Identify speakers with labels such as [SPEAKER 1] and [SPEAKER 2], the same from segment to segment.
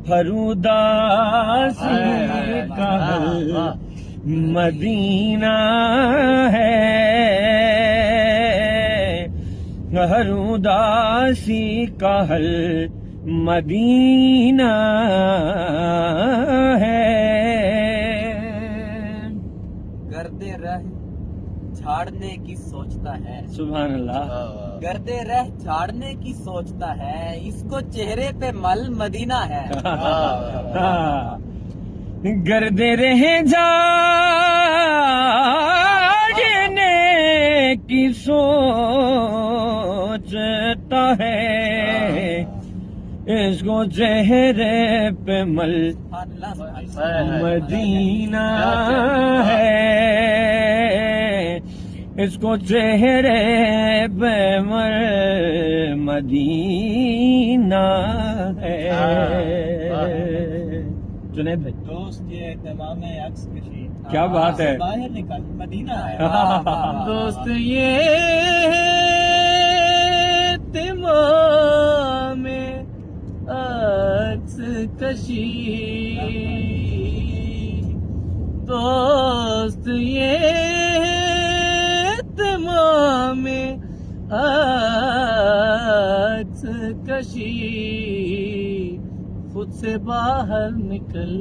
[SPEAKER 1] ہر اداسی کا حل مدینہ ہے، ہر اداسی کا حل مدینہ ہے۔
[SPEAKER 2] گرد رہ جھاڑنے کی سوچتا ہے،
[SPEAKER 1] سبحان اللہ۔
[SPEAKER 2] گرد رہ جھاڑنے کی سوچتا ہے، اس کو چہرے پہ مل مدینہ ہے۔
[SPEAKER 1] گرد رہ جھاڑنے کی سوچتا ہے، اس کو چہرے پہ مل مدینہ ہے، اس کو چہرے پہ مل مدینہ ہے۔ جنید بھائی
[SPEAKER 2] دوست یہ اہتمام ہے عکس کشی،
[SPEAKER 1] کیا بات ہے،
[SPEAKER 2] باہر نکل مدینہ ہے۔
[SPEAKER 1] دوست یہ اہتمام عکس کشی، دوست یہ اہتمام عکس کشی، خود سے باہر نکل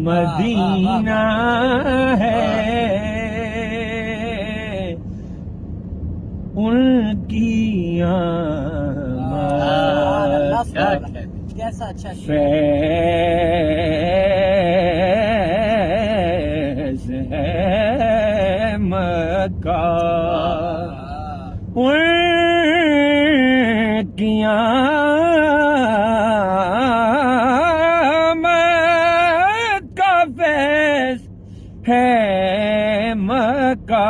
[SPEAKER 1] مدینہ ہے، ان کی آمد
[SPEAKER 2] کیسا اچھا
[SPEAKER 1] فیض ہے مکہ، ان کی آمد کا فیض ہے مکہ،